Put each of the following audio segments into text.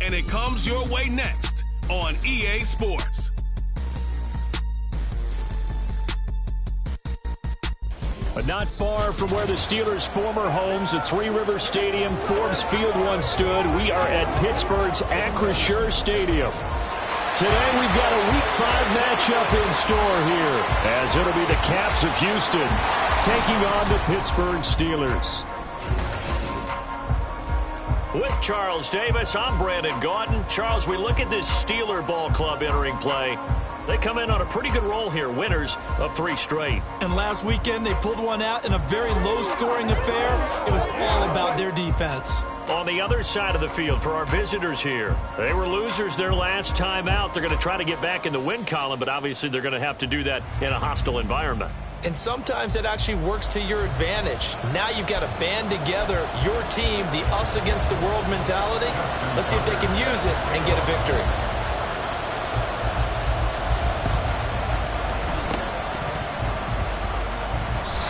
and it comes your way next on EA Sports. But not far from where the Steelers' former homes at Three Rivers Stadium, Forbes Field once stood, we are at Pittsburgh's Acrisure Stadium. Today we've got a Week 5 matchup in store here, as it'll be the Caps of Houston taking on the Pittsburgh Steelers. With Charles Davis, I'm Brandon Gaudin. Charles, we look at this Steeler ball club entering play. They come in on a pretty good roll here, winners of 3 straight. And last weekend, they pulled one out in a very low-scoring affair. It was all about their defense. On the other side of the field for our visitors here, they were losers their last time out. They're going to try to get back in the win column, but obviously they're going to have to do that in a hostile environment. And sometimes it actually works to your advantage. Now you've got to band together your team, the us against the world mentality. Let's see if they can use it and get a victory.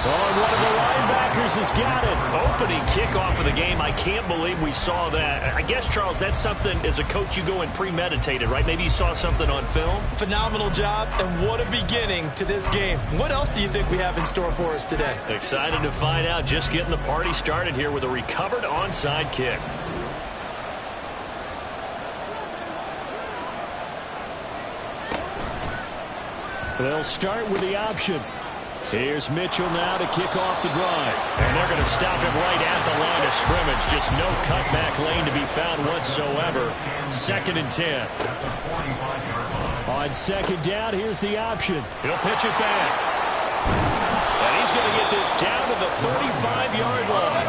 Oh, one of the linebackers has got it. Opening kickoff of the game. I can't believe we saw that. I guess, Charles, that's something as a coach you go in premeditated, right? Maybe you saw something on film. Phenomenal job, and what a beginning to this game. What else do you think we have in store for us today? Excited to find out. Just getting the party started here with a recovered onside kick. They'll start with the option. Here's Mitchell now to kick off the drive. And they're going to stop him right at the line of scrimmage. Just no cutback lane to be found whatsoever. 2nd and 10. On 2nd down, here's the option. He'll pitch it back. And he's going to get this down to the 35-yard line.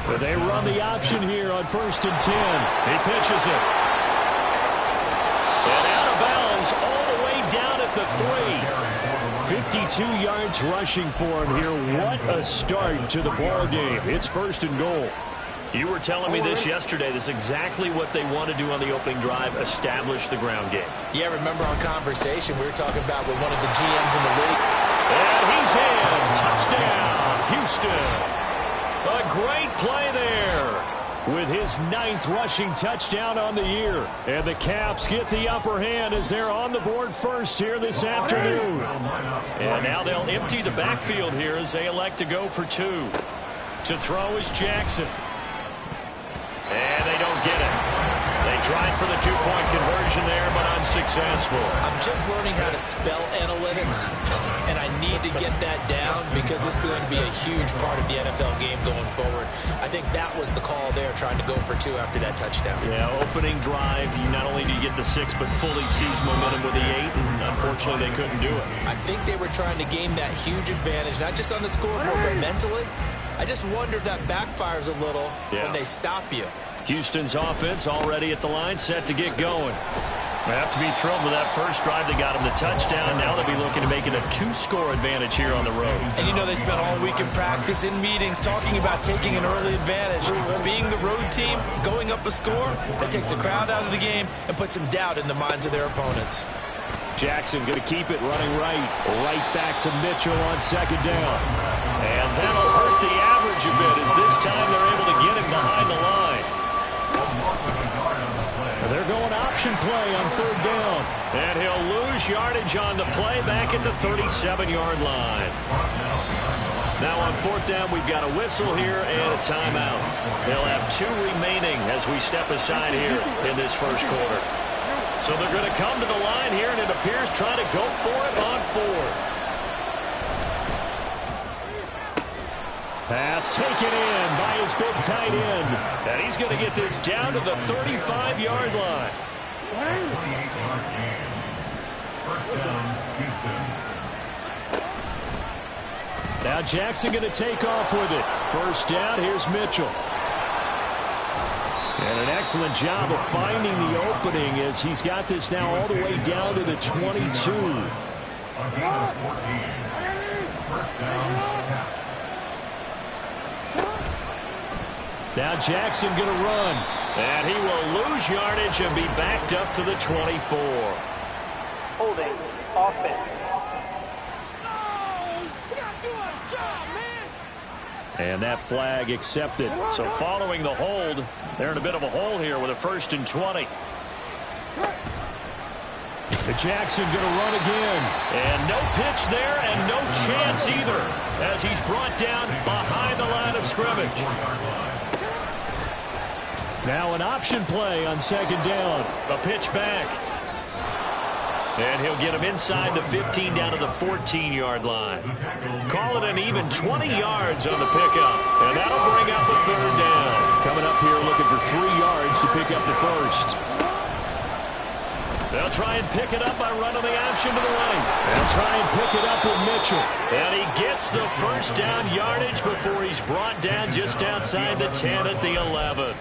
Well, they run the option here on 1st and 10. He pitches it. And out of bounds all the way down at the 3. 52 yards rushing for him here. What a start to the ball game. It's 1st and goal. You were telling me this yesterday. This is exactly what they want to do on the opening drive, establish the ground game. Yeah, remember our conversation we were talking about with one of the GMs in the league? And he's in. Touchdown, Houston. A great play there. With his 9th rushing touchdown on the year. And the Caps get the upper hand as they're on the board first here this afternoon. And now they'll empty the backfield here as they elect to go for 2. To throw is Jackson. And they don't get it. They tried for the 2-point conversion there, but unsuccessful. I'm just learning how to spell analytics, and I need to get that down because this is going to be a huge part of the NFL game going forward. I think that was the call there, trying to go for 2 after that touchdown. Yeah, opening drive, you not only do you get the 6, but fully seize momentum with the 8, and unfortunately they couldn't do it. I think they were trying to gain that huge advantage, not just on the scoreboard, but mentally. I just wonder if that backfires a little when they stop you. Houston's offense already at the line, set to get going. They have to be thrilled with that first drive. They got him the touchdown. Now they'll be looking to make it a 2-score advantage here on the road. And you know they spent all week in practice, in meetings, talking about taking an early advantage. Being the road team, going up a score, that takes the crowd out of the game and puts some doubt in the minds of their opponents. Jackson going to keep it running right back to Mitchell on 2nd down. And that'll hurt the average a bit as this time they're able to get him behind the line. They're going option play on 3rd down. And he'll lose yardage on the play back at the 37-yard line. Now on 4th down, we've got a whistle here and a timeout. They'll have 2 remaining as we step aside here in this first quarter. So they're going to come to the line here, and it appears trying to go for it on 4th. Pass taken in by his big tight end. And he's going to get this down to the 35-yard line. Now Jackson going to take off with it. 1st down, here's Mitchell. And an excellent job of finding the opening as he's got this now all the way down to the 22. Now Jackson going to run. And he will lose yardage and be backed up to the 24. Holding offense. And that flag accepted. So following the hold, they're in a bit of a hole here with a 1st and 20. Jackson going to run again. And no pitch there and no chance either as he's brought down behind the line of scrimmage. Now an option play on 2nd down. A pitch back. And he'll get him inside the 15 down to the 14-yard line. Call it an even 20 yards on the pickup. And that'll bring up a 3rd down. Coming up here looking for 3 yards to pick up the 1st. They'll try and pick it up by running the option to the right. They'll try and pick it up with Mitchell. And he gets the 1st down yardage before he's brought down just outside the 10 at the 11.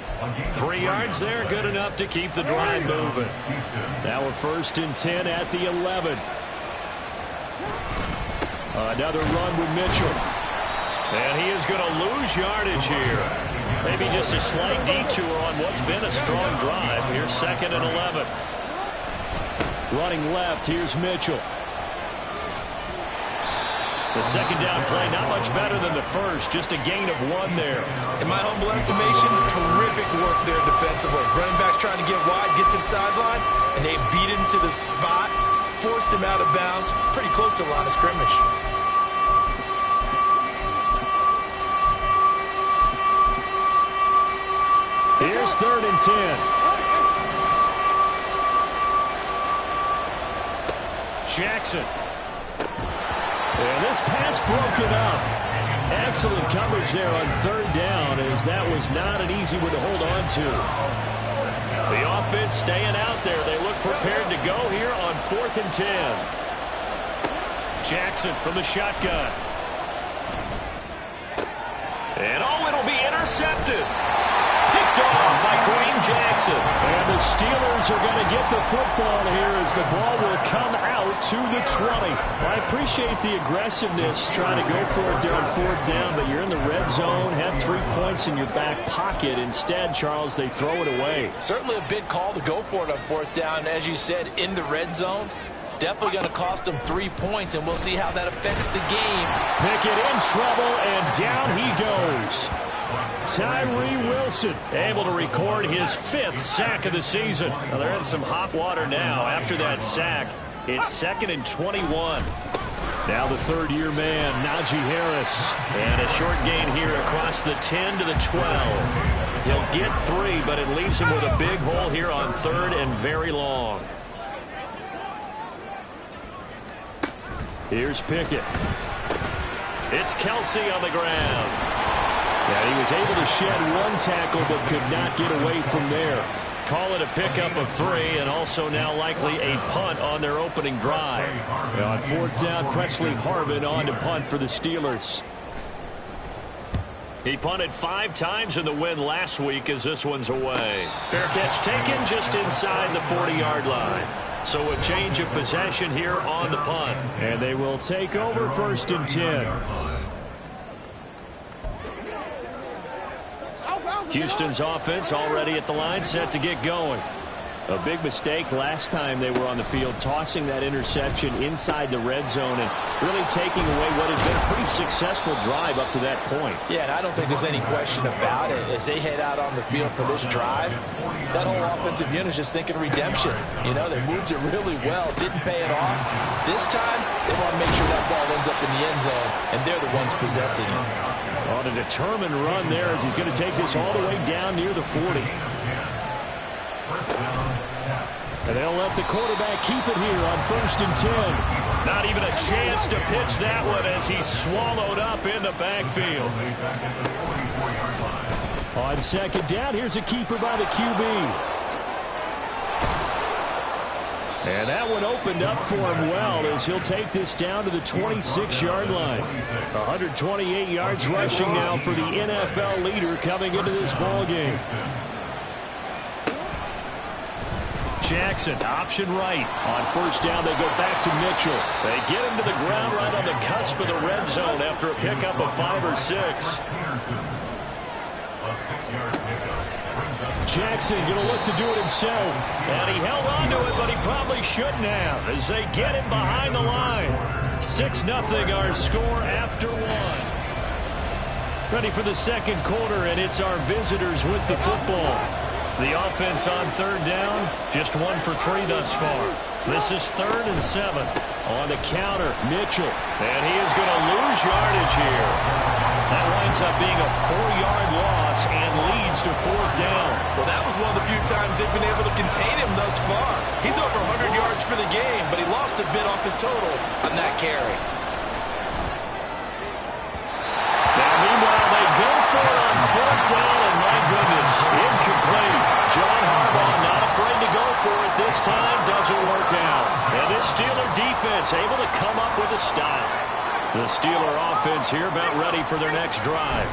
3 yards there, good enough to keep the drive moving. Now a 1st and 10 at the 11. Another run with Mitchell. And he is going to lose yardage here. Maybe just a slight detour on what's been a strong drive. Here's 2nd and 11. Running left, here's Mitchell. The 2nd down play, not much better than the 1st, just a gain of 1 there. In my humble estimation, terrific work there defensively. Running back's trying to get wide, get to the sideline, and they beat him to the spot, forced him out of bounds, pretty close to the line of scrimmage. Here's 3rd and 10. Jackson. And this pass broken up. Excellent coverage there on 3rd down, as that was not an easy one to hold on to. The offense staying out there. They look prepared to go here on 4th and 10. Jackson from the shotgun. And it'll be intercepted. Picked off by Kareem Jackson. And the Steelers are going to get the football here as the ball will come out to the 20. I appreciate the aggressiveness trying to go for it there on 4th down, but you're in the red zone, have 3 points in your back pocket. Instead, Charles, they throw it away. Certainly a big call to go for it on 4th down. As you said, in the red zone. Definitely going to cost them 3 points, and we'll see how that affects the game. Pickett in trouble, and down he goes. Tyree Wilson able to record his 5th sack of the season. Now they're in some hot water now after that sack. It's 2nd and 21. Now the 3rd-year man, Najee Harris. And a short gain here across the 10 to the 12. He'll get 3, but it leaves him with a big hole here on 3rd and very long. Here's Pickett. It's Kelsey on the ground. Yeah, he was able to shed 1 tackle but could not get away from there. Call it a pickup of 3, and also now likely a punt on their opening drive. Now on 4th down, Presley Harvin on to punt for the Steelers. He punted 5 times in the win last week as this one's away. Fair catch taken just inside the 40-yard line. So a change of possession here on the punt. And they will take over 1st and 10. Houston's offense already at the line, set to get going. A big mistake last time they were on the field, tossing that interception inside the red zone and really taking away what has been a pretty successful drive up to that point. Yeah, and I don't think there's any question about it. As they head out on the field for this drive, that whole offensive unit is just thinking redemption. You know, they moved it really well, didn't pay it off. This time, they want to make sure that ball ends up in the end zone, and they're the ones possessing it. On a determined run there as he's going to take this all the way down near the 40. And they'll let the quarterback keep it here on 1st and 10. Not even a chance to pitch that one as he's swallowed up in the backfield. On 2nd down, here's a keeper by the QB. And that one opened up for him well as he'll take this down to the 26-yard line. 128 yards rushing now for the NFL leader coming into this ball game. Jackson, option right. On 1st down, they go back to Mitchell. They get him to the ground right on the cusp of the red zone after a pickup of 5 or 6. Jackson going to look to do it himself. And he held on to it, but he probably shouldn't have as they get him behind the line. 6-0 our score after 1. Ready for the second quarter, and it's our visitors with the football. The offense on third down, just 1 for 3 thus far. This is 3rd and 7. On the counter, Mitchell. And he is going to lose yardage here. That winds up being a 4-yard loss and leads to 4th down. Well, that was one of the few times they've been able to contain him thus far. He's over 100 yards for the game, but he lost a bit off his total on that carry. Now, meanwhile, they go for it on 4th down, and my goodness, incomplete. John Harbaugh not afraid to go for it this time. Doesn't work out. And this Steeler defense able to come up with a stop. The Steeler offense here about ready for their next drive.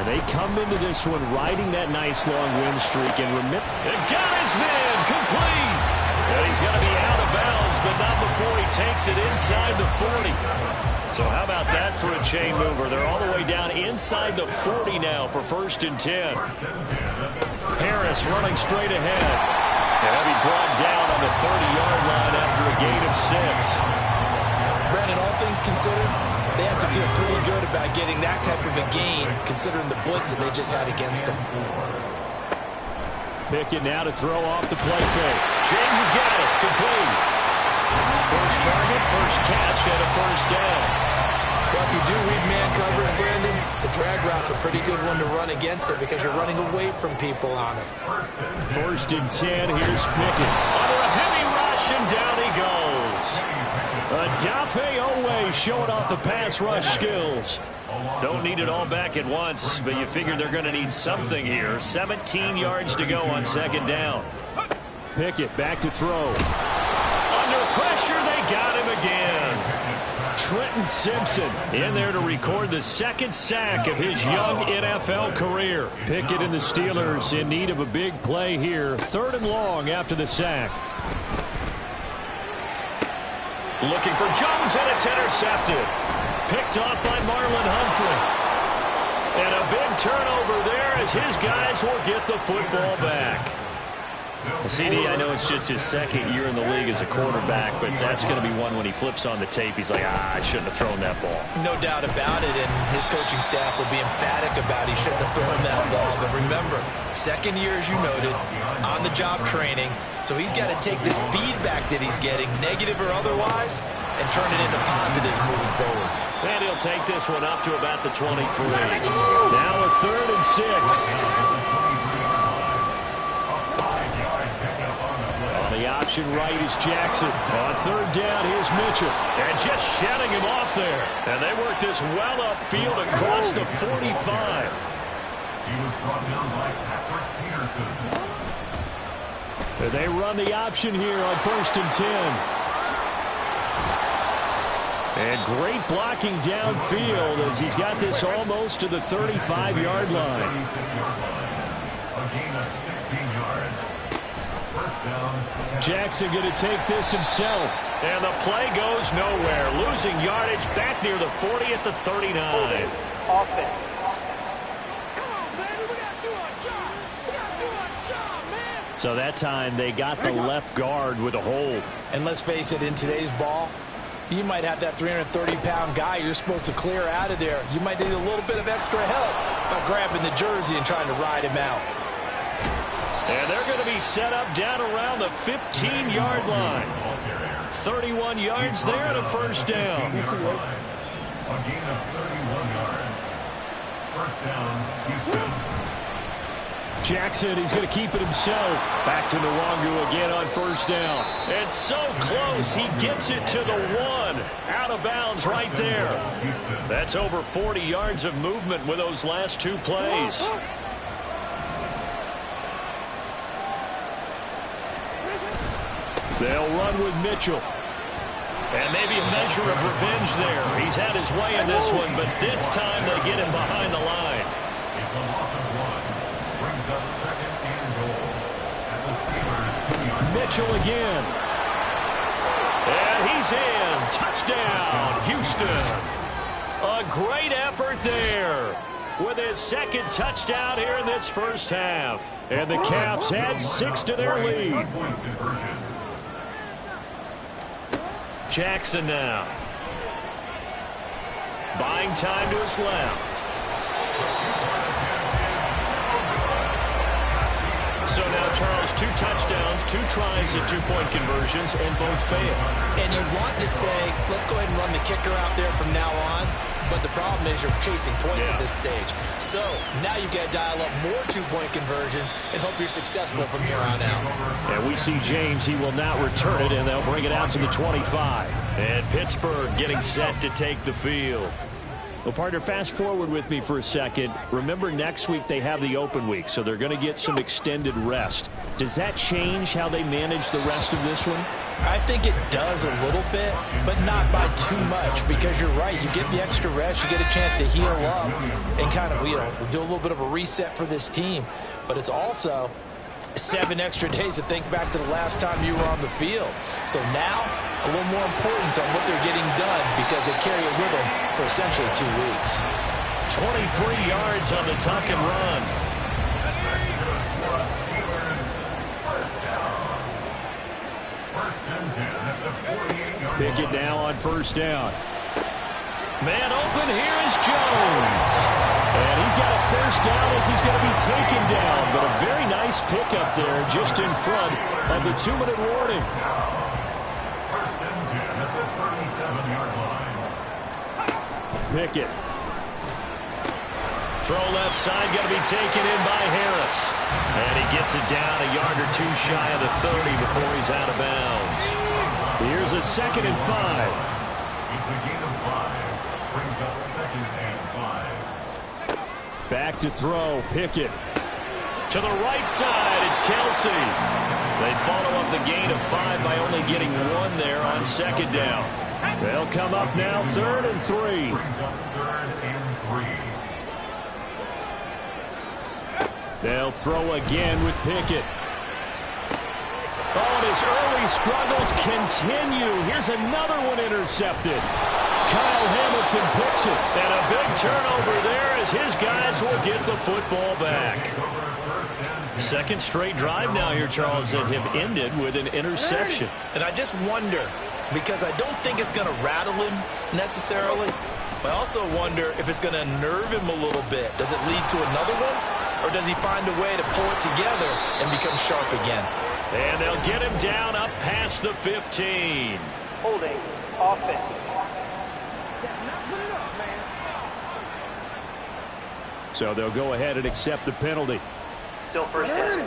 And they come into this one riding that nice long win streak. And remember, it got his man complete. And he's going to be out of bounds, but not before he takes it inside the 40. So how about that for a chain mover? They're all the way down inside the 40 now for 1st and 10. Harris running straight ahead. And he'll be brought down on the 30-yard line after a gain of 6. Brandon, all things considered, they have to feel pretty good about getting that type of a gain, considering the blitz that they just had against them. Pickett now to throw off the play fake. James has got it. Complete. First target, first catch, and a 1st down. Well, if you do read man coverage, Brandon, the drag route's a pretty good one to run against it because you're running away from people on it. 1st and 10. Here's Pickett. Under a heavy rush, and down he goes. Adafe Owe showing off the pass rush skills. Don't need it all back at once, but you figure they're going to need something here. 17 yards to go on 2nd down. Pickett back to throw. Under pressure, they got him again. Trenton Simpson in there to record the 2nd sack of his young NFL career. Pickett and the Steelers in need of a big play here. 3rd and long after the sack. Looking for Jones, and it's intercepted. Picked off by Marlon Humphrey. And a big turnover there as his guys will get the football back. CD, I know it's just his 2nd year in the league as a quarterback, but that's going to be one when he flips on the tape. He's like, I shouldn't have thrown that ball. No doubt about it, and his coaching staff will be emphatic about he shouldn't have thrown that ball. But remember, 2nd year, as you noted, on-the-job training, so he's got to take this feedback that he's getting, negative or otherwise, and turn it into positives moving forward. And he'll take this one up to about the 23. Now a 3rd and 6. The option right is Jackson. On 3rd down, here's Mitchell. And just shutting him off there. And they work this well upfield across the 45. He was brought down by Patrick Peterson. They run the option here on 1st and 10. And great blocking downfield as he's got this almost to the 35-yard line. A gain of 16 yards. Jackson going to take this himself. And the play goes nowhere. Losing yardage back near the 40 at the 39. Offense. So that time they got the left guard with a hold. And let's face it, in today's ball, you might have that 330-pound guy you're supposed to clear out of there. You might need a little bit of extra help by grabbing the jersey and trying to ride him out. And they're going to be set up down around the 15-yard line. 31 yards there and a 1st down. A gain of 31 yards. 1st down, Houston. Jackson, he's going to keep it himself. Back to Nwangu again on 1st down. And so close, he gets it to the 1. Out of bounds right there. That's over 40 yards of movement with those last 2 plays. They'll run with Mitchell. And maybe a measure of revenge there. He's had his way in this one, but this time they get him behind the line. It's a loss of 1. Brings up 2nd and goal. At the Steelers' 2-yard. Mitchell again. And he's in. Touchdown, Houston. A great effort there with his 2nd touchdown here in this 1st half. And the Caps add 6 to their lead. Jackson now. Buying time to his left. Charles, 2 touchdowns, 2 tries at 2-point conversions, and both failed. And you want to say, let's go ahead and run the kicker out there from now on. But the problem is you're chasing points at this stage. So now you've got to dial up more 2-point conversions and hope you're successful from here on out. And we see James. He will not return it, and they'll bring it out to the 25. And Pittsburgh getting set to take the field. Well, partner, fast forward with me for a second. Remember, next week they have the open week, so they're going to get some extended rest. Does that change how they manage the rest of this one? I think it does a little bit, but not by too much, because you're right. You get the extra rest, you get a chance to heal up and kind of, do a little bit of a reset for this team. But it's also 7 extra days to think back to the last time you were on the field. So now, a little more importance on what they're getting done because they carry it with them for essentially 2 weeks. 23 yards on the tuck and run. Pickett now on first down. Man open, here is Jones. And he's got a first down as he's going to be taken down. But a very nice pickup there just in front of the 2-minute warning. First and 10 at the 37-yard line. Pickett. Throw left side, going to be taken in by Harris. And he gets it down a yard or 2 shy of the 30 before he's out of bounds. Here's a 2nd and 5. It's a gain of 5. Brings up 2nd and 5. Back to throw, Pickett. To the right side, it's Kelsey. They follow up the gain of 5 by only getting 1 there on 2nd down. They'll come up now 3rd and 3. Brings up 3rd and 3. They'll throw again with Pickett. Oh, and his early struggles continue. Here's another one intercepted. Kyle Hamilton picks it. And a big turnover there as his guys will get the football back. 2nd straight drive now here, Charles, that have ended with an interception. And I just wonder, because I don't think it's going to rattle him necessarily, but I also wonder if it's going to nerve him a little bit. Does it lead to another one? Or does he find a way to pull it together and become sharp again? And they'll get him down up past the 15. Holding. Offense. So they'll go ahead and accept the penalty. Still first down.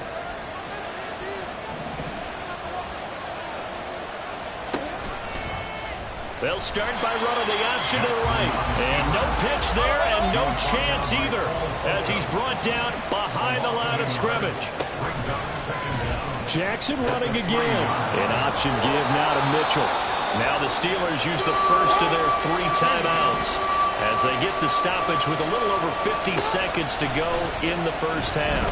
They'll start by running the option to the right. And no pitch there and no chance either as he's brought down behind the line of scrimmage. Jackson running again. An option give now to Mitchell. Now the Steelers use the first of their 3 timeouts as they get the stoppage with a little over 50 seconds to go in the first half.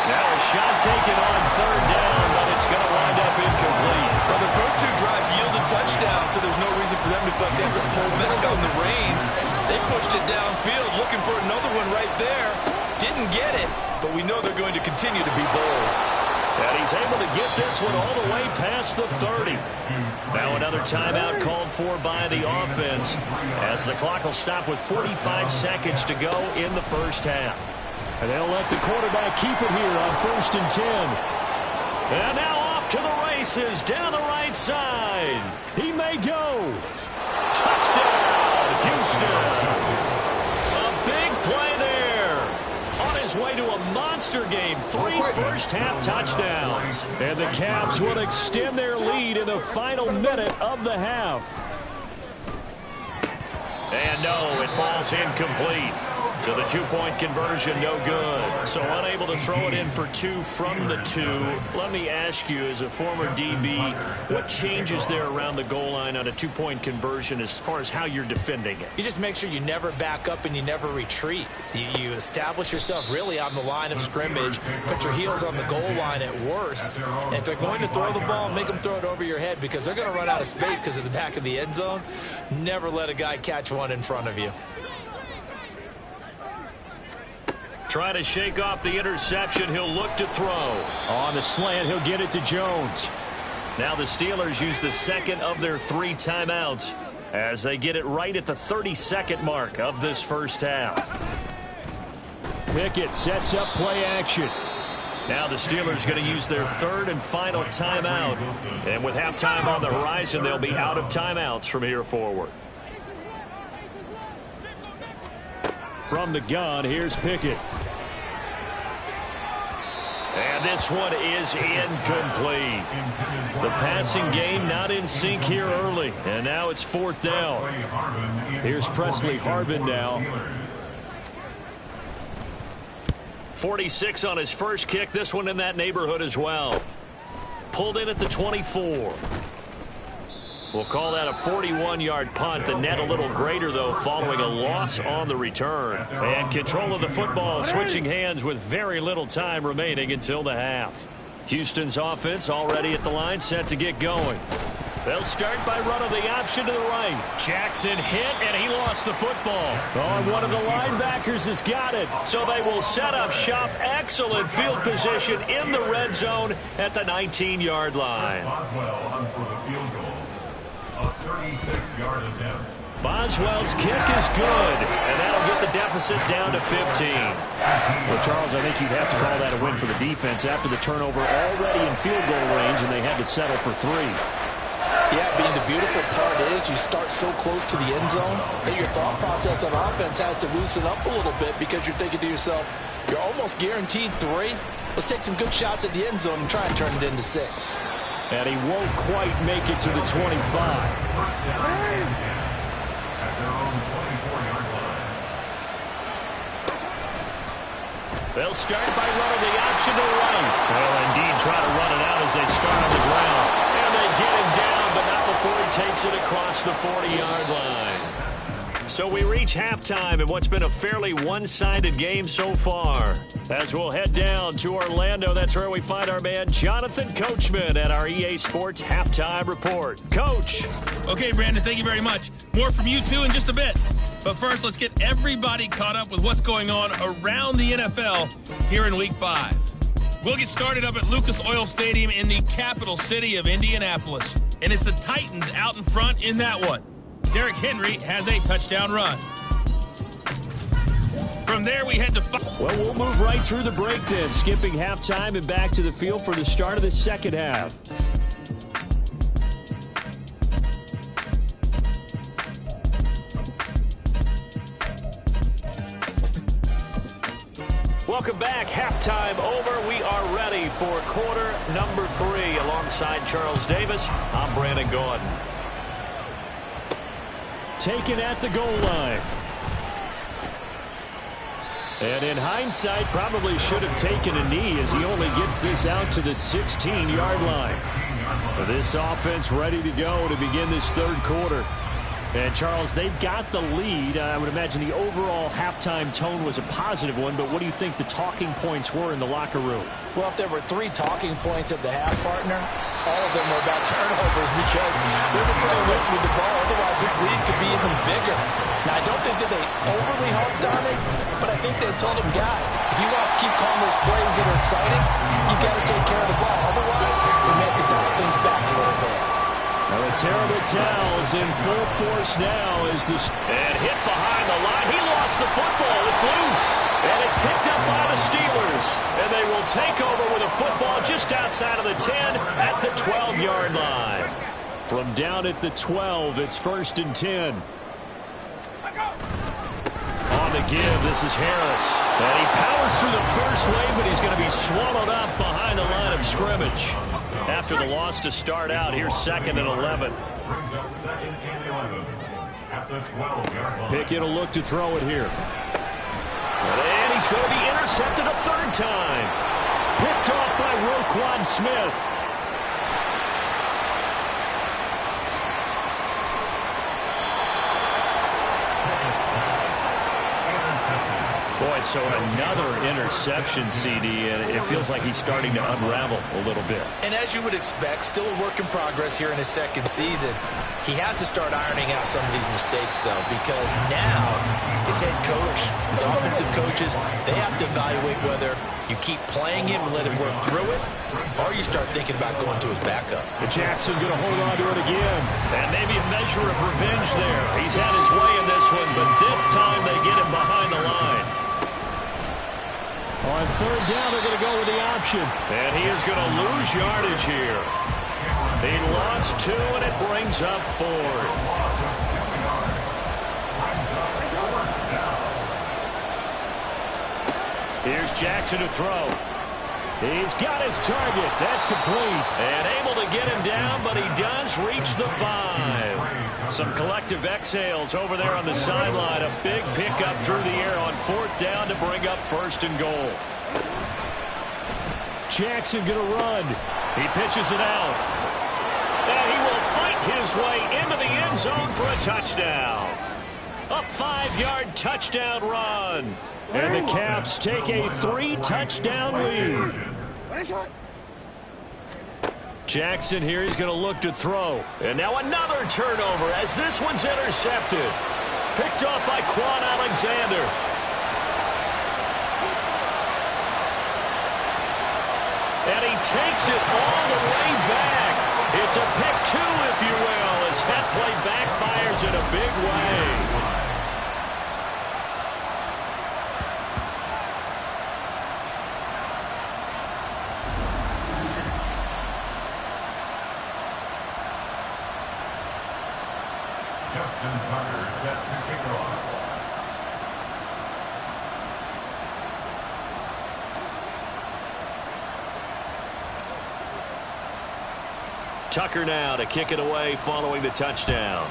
Now a shot taken on 3rd down, but it's going to wind up incomplete. Well, the first 2 drives yielded touchdowns, so there's no reason for them to feel like they have to pull back on the reins. They pushed it downfield, looking for another one right there. Didn't get it, but we know they're going to continue to be bold. And he's able to get this one all the way past the 30. Now another timeout called for by the offense as the clock will stop with 45 seconds to go in the first half. And they'll let the quarterback keep it here on 1st and 10. And now off to the races down the right side. He may go. Touchdown, Houston. A big play there. On his way to a monster game. 3 first-half touchdowns. And the Caps will extend their lead in the final minute of the half. And no, it falls incomplete. So the 2-point conversion, no good. So unable to throw it in for 2 from the 2. Let me ask you, as a former DB, what changes there around the goal line on a 2-point conversion as far as how you're defending it? You just make sure you never back up and you never retreat. You establish yourself really on the line of scrimmage, put your heels on the goal line at worst. And if they're going to throw the ball, make them throw it over your head because they're going to run out of space because of the back of the end zone. Never let a guy catch one in front of you. Try to shake off the interception. He'll look to throw. On the slant, he'll get it to Jones. Now the Steelers use the 2nd of their 3 timeouts as they get it right at the 32nd mark of this first half. Pickett sets up play action. Now the Steelers going to use their third and final timeout. And with halftime on the horizon, they'll be out of timeouts from here forward. From the gun, here's Pickett. And this one is incomplete. The passing game not in sync here early. And now it's 4th down. Here's Presley Harvin now. 46 on his first kick. This one in that neighborhood as well. Pulled in at the 24. We'll call that a 41-yard punt. The net a little greater, though, following a loss on the return. And control of the football, switching hands with very little time remaining until the half. Houston's offense already at the line, set to get going. They'll start by running the option to the right. Jackson hit, and he lost the football. Oh, and one of the linebackers has got it. So they will set up shop. Excellent field position in the red zone at the 19-yard line. Boswell on for the field goal. A 36-yard attempt. Boswell's kick is good, and that'll get the deficit down to 15. Well, Charles, I think you'd have to call that a win for the defense after the turnover already in field goal range, and they had to settle for 3. Yeah, being the beautiful part is you start so close to the end zone that your thought process on offense has to loosen up a little bit because you're thinking to yourself, you're almost guaranteed 3. Let's take some good shots at the end zone and try and turn it into 6. And he won't quite make it to the 25. At their own 24-yard line. They'll start by running the option to the right. Well, indeed, try to run it out as they start on the ground. And they get him down, but not before he takes it across the 40-yard line. So we reach halftime in what's been a fairly one-sided game so far. As we'll head down to Orlando, that's where we find our man Jonathan Coachman at our EA Sports Halftime Report. Coach. Okay, Brandon, thank you very much. More from you two in just a bit. But first, let's get everybody caught up with what's going on around the NFL here in Week 5. We'll get started up at Lucas Oil Stadium in the capital city of Indianapolis. And it's the Titans out in front in that one. Derrick Henry has a touchdown run. From there, we head to... Well, we'll move right through the break then, skipping halftime and back to the field for the start of the second half. Welcome back. Halftime over. We are ready for quarter number 3. Alongside Charles Davis, I'm Brandon Gaudin. Taken at the goal line. And in hindsight, probably should have taken a knee as he only gets this out to the 16-yard line. This offense ready to go to begin this third quarter. And, Charles, they've got the lead. I would imagine the overall halftime tone was a positive one, but what do you think the talking points were in the locker room? Well, if there were 3 talking points at the half, partner, all of them were about turnovers because they were playing loose with the ball. Otherwise, this lead could be even bigger. Now, I don't think that they overly harped on it, but I think they told them, guys, if you want to keep calling those plays that are exciting, you've got to take care of the ball. Otherwise, we may have to dial things back a little bit. Well, the terrible towels in full force now as the... And hit behind the line. He lost the football. It's loose. And it's picked up by the Steelers. And they will take over with a football just outside of the 10 at the 12-yard line. From down at the 12, it's 1st and 10. On the give, this is Harris. And he powers through the first wave, but he's going to be swallowed up behind the line of scrimmage. After the loss to start out, here's 2nd and 11. Brings up 2nd and 11 at the 12-yard line. Pickett will look to throw it here. And he's going to be intercepted a 3rd time. Picked off by Roquan Smith. Boy, so another interception, CD, and it feels like he's starting to unravel a little bit. And as you would expect, still a work in progress here in his 2nd season. He has to start ironing out some of these mistakes, though, because now his head coach, his offensive coaches, they have to evaluate whether you keep playing him and let him work through it, or you start thinking about going to his backup. And Jackson going to hold on to it again. And maybe a measure of revenge there. He's had his way in this one, but this time they get him behind the line. third down, they're going to go with the option. And he is going to lose yardage here. He lost 2, and it brings up 4th. Here's Jackson to throw. He's got his target. That's complete. And able to get him down, but he does reach the 5. Some collective exhales over there on the sideline. A big pickup through the air on 4th down to bring up 1st and goal. Jackson going to run. He pitches it out. And he will fight his way into the end zone for a touchdown. A 5-yard touchdown run. And the Caps take a 3-touchdown lead. Jackson here, he's going to look to throw. And now another turnover as this one's intercepted. Picked off by Quan Alexander. And he takes it all the way back. It's a pick 2, if you will, as that play backfires in a big way. Set to kick off. Tucker now to kick it away following the touchdown.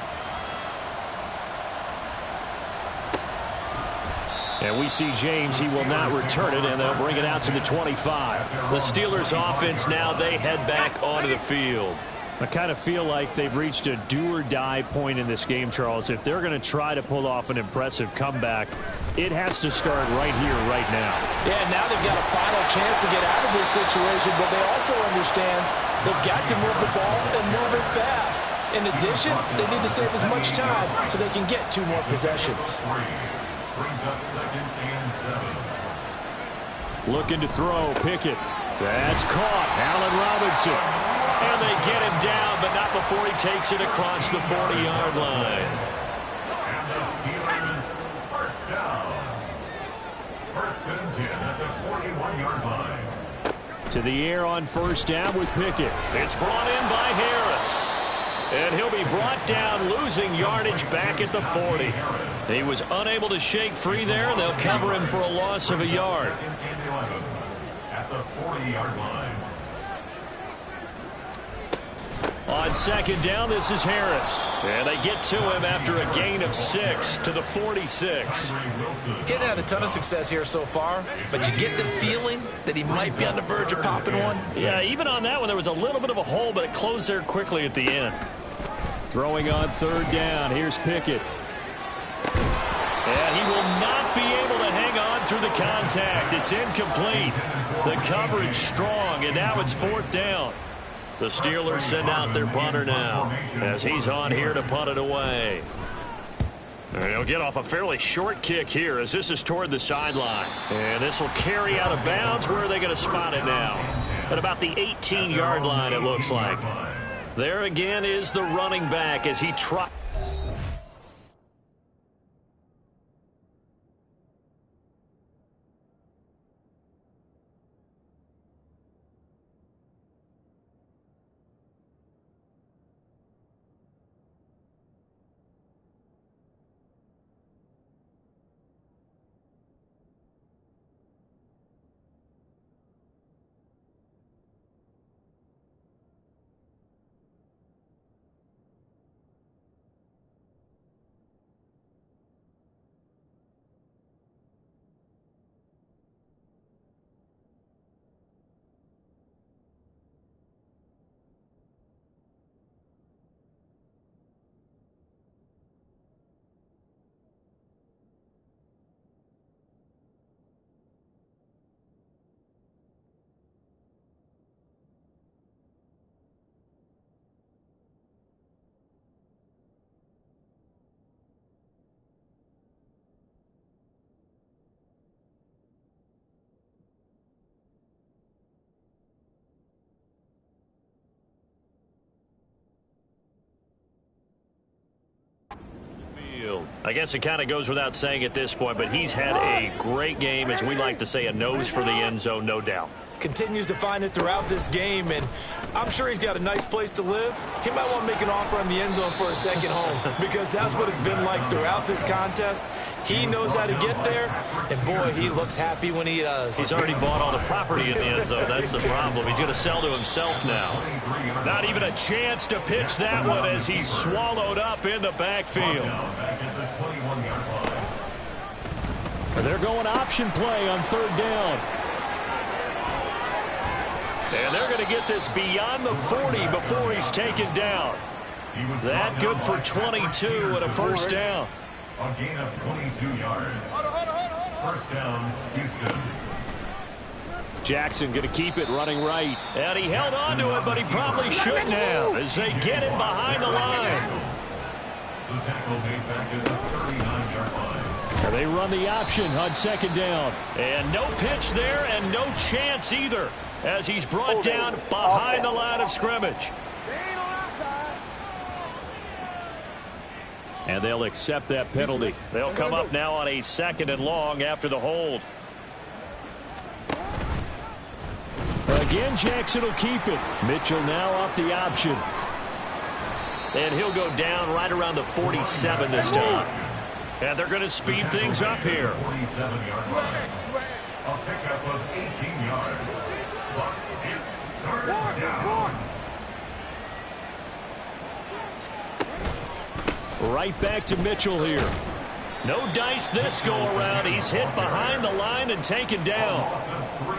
And we see James. He will not return it, and they'll bring it out to the 25. The Steelers offense now, they head back onto the field. I kind of feel like they've reached a do-or-die point in this game, Charles. If they're going to try to pull off an impressive comeback, it has to start right here, right now. Yeah, now they've got a final chance to get out of this situation, but they also understand they've got to move the ball and move it fast. In addition, they need to save as much time so they can get 2 more possessions. Brings up 2nd and 7. Looking to throw, Pickett. That's caught. Allen Robinson. And they get him down, but not before he takes it across the 40-yard line. And the Steelers first down. 1st and 10 at the 41-yard line. To the air on 1st down with Pickett. It's brought in by Harris. And he'll be brought down, losing yardage back at the 40. He was unable to shake free there, and they'll cover him for a loss of a yard. At the 40-yard line. On 2nd down, this is Harris. And they get to him after a gain of 6 to the 46. Getting had a ton of success here so far, but you get the feeling that he might be on the verge of popping one. Yeah, even on that one, there was a little bit of a hole, but it closed there quickly at the end. Throwing on 3rd down. Here's Pickett. And he will not be able to hang on through the contact. It's incomplete. The coverage strong, and now it's 4th down. The Steelers send out their punter now as he's on here to punt it away. And he'll get off a fairly short kick here as this is toward the sideline. And this will carry out of bounds. Where are they going to spot it now? At about the 18-yard line, it looks like. There again is the running back as he tries. I guess it kind of goes without saying at this point, but he's had a great game, as we like to say, a nose for the end zone, no doubt. Continues to find it throughout this game, and I'm sure he's got a nice place to live. He might want to make an offer on the end zone for a second home, because that's what it's been like throughout this contest. He knows how to get there, and boy, he looks happy when he does. He's already bought all the property in the end zone. That's the problem. He's going to sell to himself now. Not even a chance to pitch that one as he's swallowed up in the backfield. They're going option play on third down. And they're going to get this beyond the 40 before he's taken down. That good for 22 and a first down. A gain of 22 yards. First down, Houston. Jackson going to keep it running right. And he held on to it, but he probably shouldn't have as they get him behind the line. The tackle made back at the 39-yard line. They run the option on second down. And no pitch there and no chance either, as he's brought down behind the line of scrimmage. And they'll accept that penalty. They'll come up now on a 2nd and long after the hold. Again, Jackson will keep it. Mitchell now off the option. And he'll go down right around the 47 this time. And they're going to speed things up here. 47-yard line. A pickup of 18 yards. But it's third down. Right back to Mitchell here. No dice this go around. He's hit behind the line and taken down.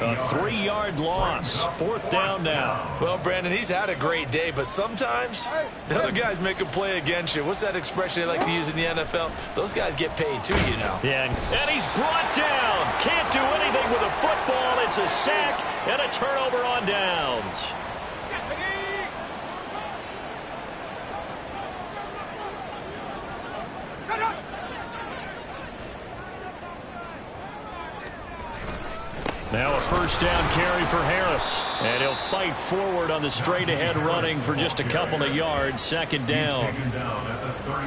A 3-yard loss. 4th down now. Well, Brandon, he's had a great day, but sometimes the other guys make a play against you. What's that expression they like to use in the NFL? Those guys get paid too, you know. Yeah, and he's brought down. Can't do anything with a football. It's a sack and a turnover on downs. Now a first down carry for Harris. And he'll fight forward on the straight-ahead running for just a couple of yards. 2nd down.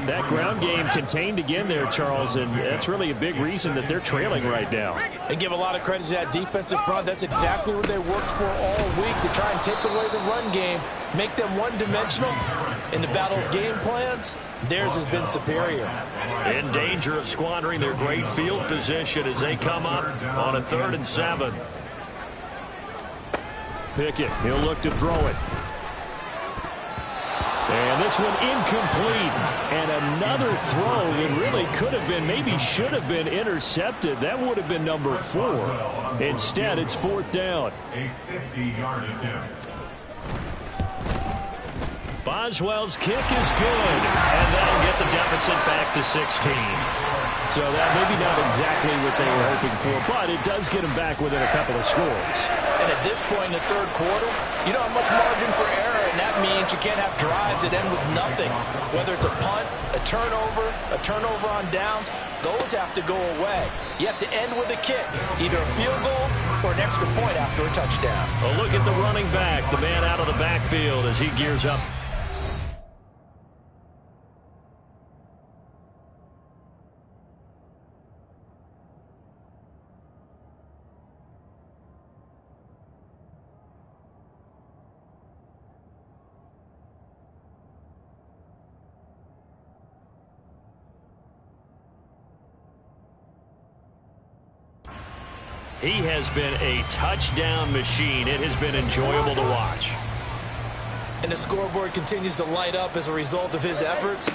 That ground game contained again there, Charles, and that's really a big reason that they're trailing right now. They give a lot of credit to that defensive front. That's exactly what they worked for all week, to try and take away the run game, make them one-dimensional. In the battle of game plans, theirs has been superior. In danger of squandering their great field position as they come up on a 3rd and 7. Pickett, he'll look to throw it. And this one incomplete. And another throw that really could have been, maybe should have been intercepted. That would have been number 4. Instead, it's 4th down. A 50-yard attempt. Boswell's kick is good, and that'll get the deficit back to 16. So that maybe not exactly what they were hoping for, but it does get them back within a couple of scores. And at this point in the 3rd quarter, you don't have much margin for error, and that means you can't have drives that end with nothing. Whether it's a punt, a turnover on downs, those have to go away. You have to end with a kick, either a field goal or an extra point after a touchdown. A look at the running back, the man out of the backfield as he gears up. He has been a touchdown machine. It has been enjoyable to watch. And the scoreboard continues to light up as a result of his efforts.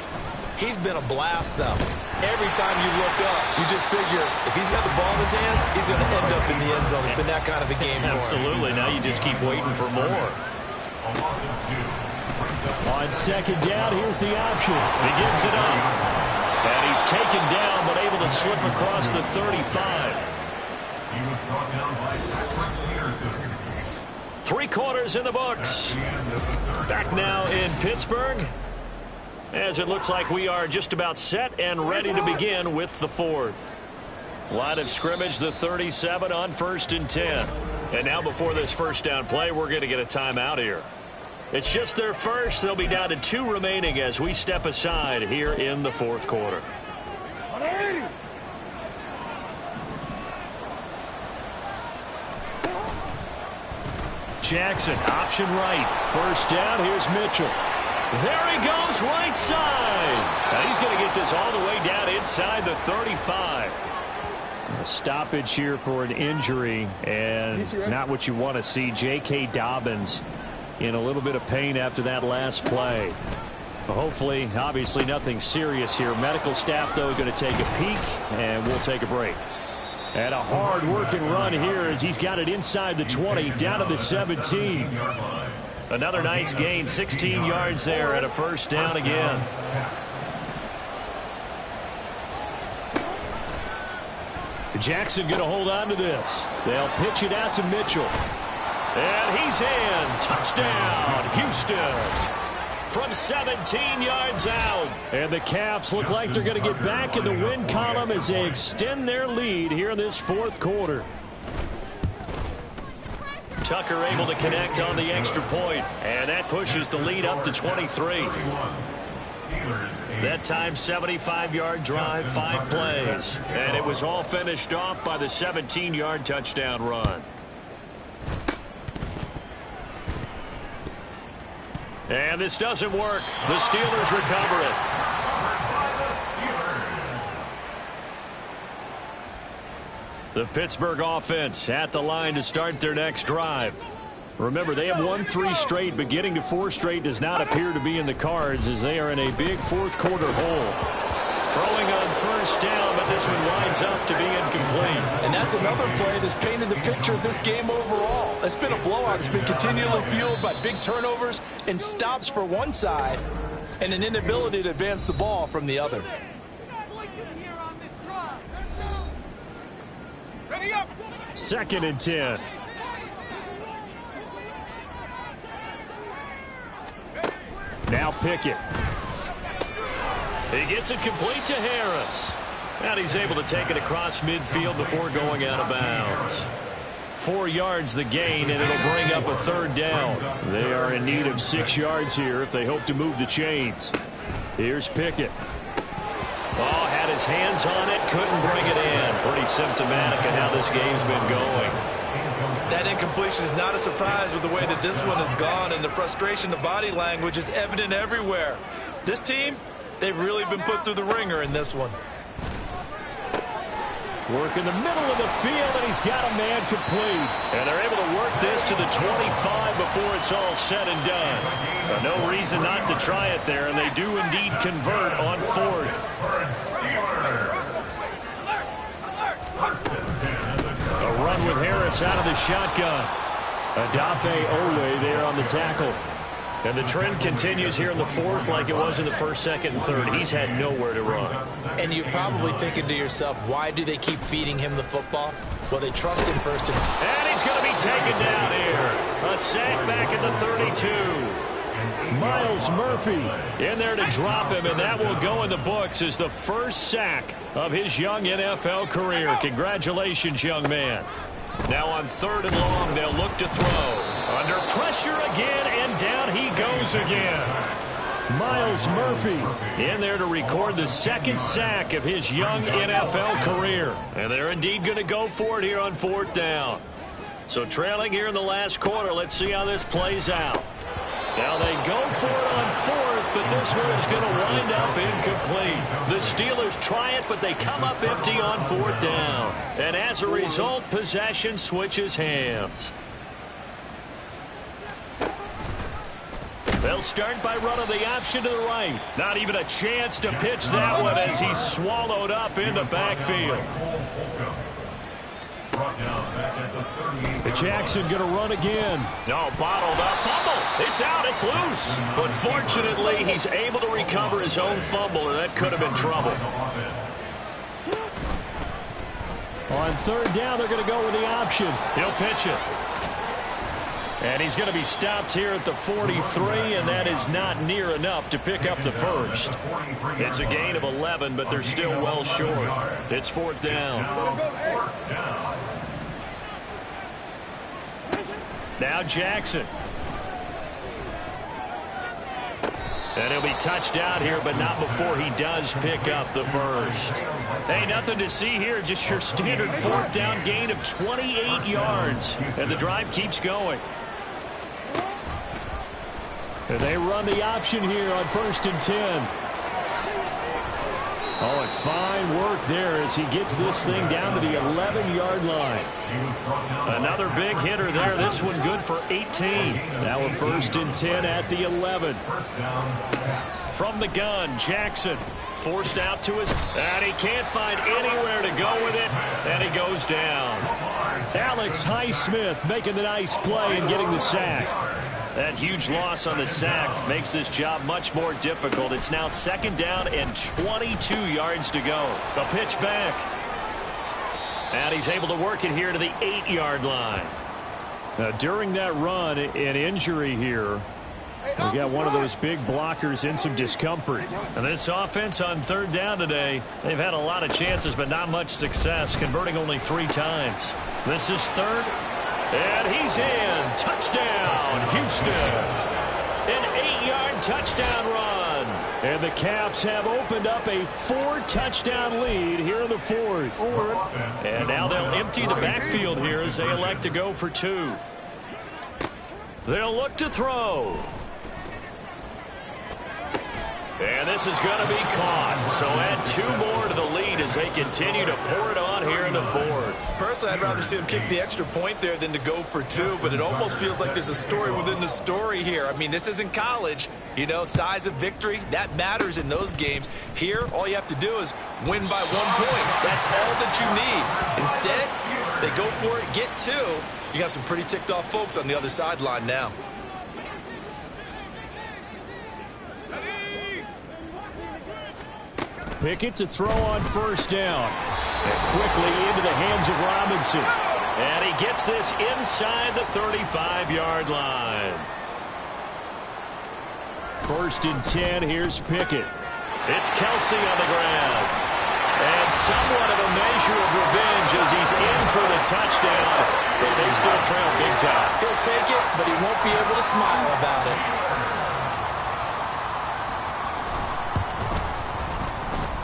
He's been a blast, though. Every time you look up, you just figure if he's got the ball in his hands, he's going to end up in the end zone. It's been that kind of a game for him. Absolutely. Now you just keep waiting for more. On 2nd down, here's the option. He gives it up. And he's taken down, but able to slip across the 35. He was brought down by Patrick Peterson. 3 quarters in the books. Back now in Pittsburgh, as it looks like we are just about set and ready to begin with the 4th. Line of scrimmage, the 37 on 1st and 10. And now before this first down play, we're going to get a timeout here. It's just their first. They'll be down to 2 remaining as we step aside here in the 4th quarter. Jackson, option right. First down, here's Mitchell. There he goes, right side. Now he's going to get this all the way down inside the 35. A stoppage here for an injury, and not what you want to see. J.K. Dobbins in a little bit of pain after that last play. Hopefully, obviously nothing serious here. Medical staff, though, going to take a peek, and we'll take a break. And a hard-working run here as he's got it inside the 20, down to the 17. Another nice gain, 16 yards there, and a first down again. Jackson going to hold on to this. They'll pitch it out to Mitchell. And he's in. Touchdown, Houston. From 17 yards out. And the Caps look like they're going to get back in the win column as they extend their lead here in this fourth quarter. Tucker able to connect on the extra point, and that pushes the lead up to 23. That time 75-yard drive, 5 plays, and it was all finished off by the 17-yard touchdown run. And this doesn't work. The Steelers recover it. The Pittsburgh offense at the line to start their next drive. Remember, they have won 3 straight, but getting to 4 straight does not appear to be in the cards as they are in a big fourth quarter hole. Throwing on first down, but this one winds up to be incomplete. And that's another play that's painted the picture of this game overall. It's been a blowout. It's been continually fueled by big turnovers and stops for one side and an inability to advance the ball from the other. Second and 10. Now Pickett. He gets it complete to Harris. And he's able to take it across midfield before going out of bounds. 4 yards the gain, and it'll bring up a third down. They are in need of 6 yards here if they hope to move the chains. Here's Pickett. Oh, had his hands on it, couldn't bring it in. Pretty symptomatic of how this game's been going. That incompletion is not a surprise with the way that this one has gone, and the frustration, the body language is evident everywhere. This team, they've really been put through the ringer in this one. Work in the middle of the field, and he's got a man complete. And they're able to work this to the 25 before it's all said and done. No reason not to try it there, and they do indeed convert on fourth. A run with Harris out of the shotgun. Adafe Owe there on the tackle. And the trend continues here in the fourth like it was in the first, second, and third. He's had nowhere to run. And you're probably thinking to yourself, why do they keep feeding him the football? Well, they trust him first. And he's going to be taken down here. A sack back at the 32. Miles Murphy in there to drop him, and that will go in the books as the first sack of his young NFL career. Congratulations, young man. Now on 3rd and long, they'll look to throw. Under pressure again, and down he goes again. Miles Murphy in there to record the second sack of his young NFL career. And they're indeed going to go for it here on 4th down. So trailing here in the last quarter, let's see how this plays out. Now they go for it on 4th, but this one is going to wind up incomplete. The Steelers try it, but they come up empty on 4th down. And as a result, possession switches hands. They'll start by running the option to the right. Not even a chance to pitch that one as he's swallowed up in the backfield. Jackson going to run again. No, bottled up. Fumble. It's out. It's loose. But fortunately, he's able to recover his own fumble, and that could have been trouble. On 3rd down, they're going to go with the option. He'll pitch it. And he's going to be stopped here at the 43, and that is not near enough to pick up the first. It's a gain of 11, but they're still well short. It's 4th down. Now Jackson. And he'll be touched out here, but not before he does pick up the first. Hey, nothing to see here, just your standard 4th down gain of 28 yards. And the drive keeps going. And they run the option here on 1st and 10. Oh, and fine work there as he gets this thing down to the 11-yard line. Another big hitter there. This one good for 18. Now a 1st and 10 at the 11. From the gun, Jackson forced out to his, and he can't find anywhere to go with it, and he goes down. Alex Highsmith making the nice play and getting the sack. That huge loss on the sack makes this job much more difficult. It's now 2nd down and 22 yards to go. The pitch back. And he's able to work it here to the 8-yard line. Now, during that run, an injury here. We got one of those big blockers in some discomfort. And this offense on 3rd down today, they've had a lot of chances, but not much success, converting only 3 times. This is 3rd. And he's in. Touchdown, Houston. An 8-yard touchdown run. And the Caps have opened up a 4-touchdown lead here in the 4th. And now they'll empty the backfield here as they elect to go for 2. They'll look to throw. And this is going to be caught. So add 2 more to the lead as they continue to pour it on here in the 4th. Personally, I'd rather see them kick the extra point there than to go for 2, but it almost feels like there's a story within the story here. I mean, this isn't college. You know, size of victory, that matters in those games. Here, all you have to do is win by 1 point. That's all that you need. Instead, they go for it, get 2. You got some pretty ticked off folks on the other sideline now. Pickett to throw on 1st down. And quickly into the hands of Robinson. And he gets this inside the 35-yard line. 1st and 10. Here's Pickett. It's Kelsey on the ground. And somewhat of a measure of revenge as he's in for the touchdown. But they still trail big time. He'll take it, but he won't be able to smile about it.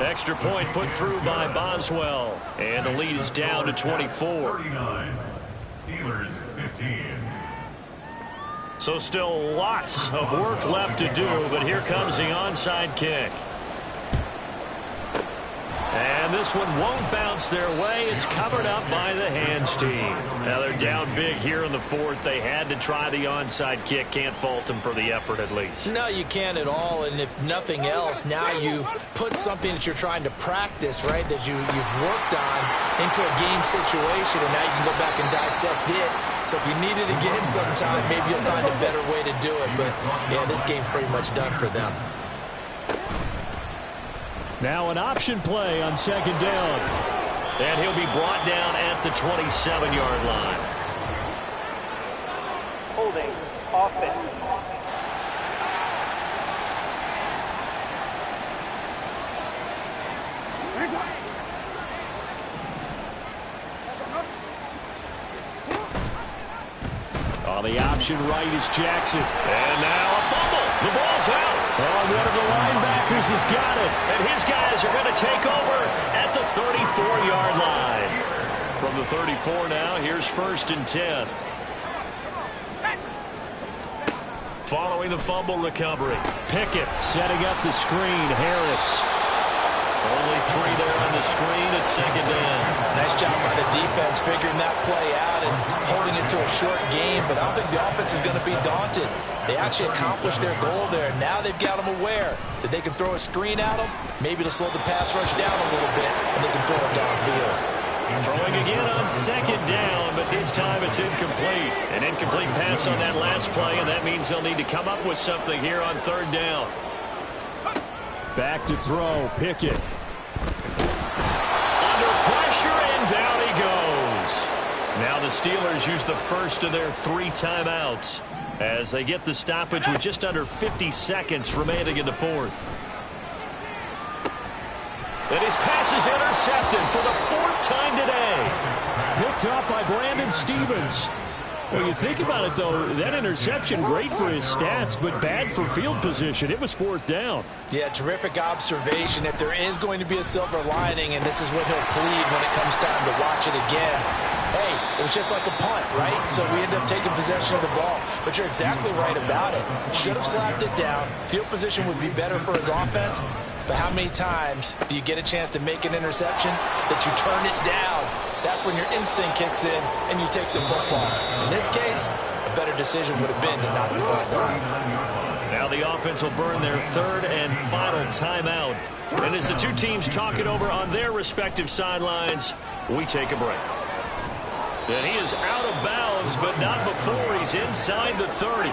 Extra point put through by Boswell. And the lead is down to 24. 39. Steelers 15. So still lots of work left to do, but here comes the onside kick. And this one won't bounce their way. It's covered up by the hands team. Now they're down big here in the 4th. They had to try the onside kick. Can't fault them for the effort at least. No, you can't at all. And if nothing else, now you've put something that you're trying to practice, right, that you've worked on into a game situation, and now you can go back and dissect it. So if you need it again sometime, maybe you'll find a better way to do it. But, yeah, this game's pretty much done for them. Now an option play on 2nd down. And he'll be brought down at the 27-yard line. Holding. Offense. On the option right is Jackson. And now a fumble. The ball's out. Oh, one of the linebackers has got it. And his guys are going to take over at the 34-yard line. From the 34 now, here's 1st and 10. Following the fumble recovery. Pickett setting up the screen. Harris. Only 3 there on the screen at 2nd down. Nice job by the defense figuring that play out and holding it to a short game, but I don't think the offense is going to be daunted. They actually accomplished their goal there. Now they've got them aware that they can throw a screen at them, maybe to slow the pass rush down a little bit, and they can throw it downfield. Throwing again on 2nd down, but this time it's incomplete. An incomplete pass on that last play, and that means they'll need to come up with something here on 3rd down. Back to throw. Pickett. Under pressure, and down he goes. Now the Steelers use the first of their 3 timeouts as they get the stoppage with just under 50 seconds remaining in the 4th. And his pass is intercepted for the 4th time today. Picked up by Brandon Stevens. Well, you think about it, though, that interception, great for his stats, but bad for field position. It was 4th down. Yeah, terrific observation. If there is going to be a silver lining, and this is what he'll plead when it comes time to watch it again, hey, it was just like a punt, right? So we end up taking possession of the ball. But you're exactly right about it. Should have slapped it down. Field position would be better for his offense. But how many times do you get a chance to make an interception that you turn it down? That's when your instinct kicks in and you take the football. In this case, a better decision would have been to knock the ball down. Now the offense will burn their 3rd and final timeout. And as the two teams talk it over on their respective sidelines, we take a break. And he is out of bounds, but not before he's inside the 30.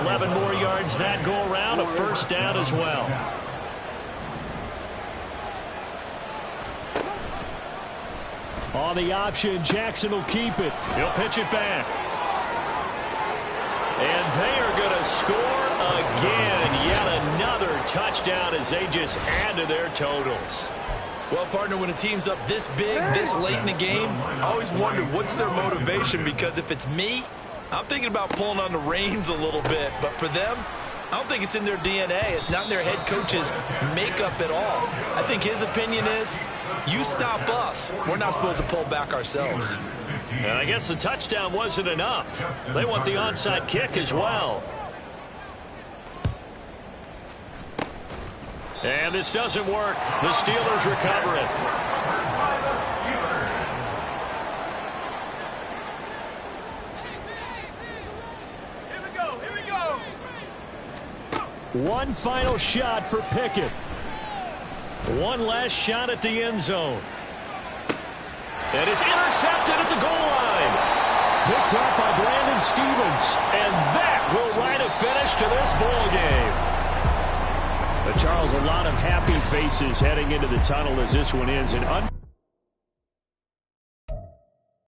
11 more yards that go around, a first down as well. On the option, Jackson will keep it. He'll pitch it back. And they are going to score again. Yet another touchdown as they just add to their totals. Well, partner, when a team's up this big, this late in the game, I always wonder what's their motivation, because if it's me, I'm thinking about pulling on the reins a little bit. But for them, I don't think it's in their DNA. It's not in their head coach's makeup at all. I think his opinion is, you stop us, we're not supposed to pull back ourselves. And I guess the touchdown wasn't enough. They want the onside kick as well. And this doesn't work. The Steelers recover it. Here we go. One final shot for Pickett. One last shot at the end zone. And it's intercepted at the goal line. Picked up by Brandon Stevens. And that will write a finish to this ball game. Charles, a lot of happy faces heading into the tunnel as this one ends.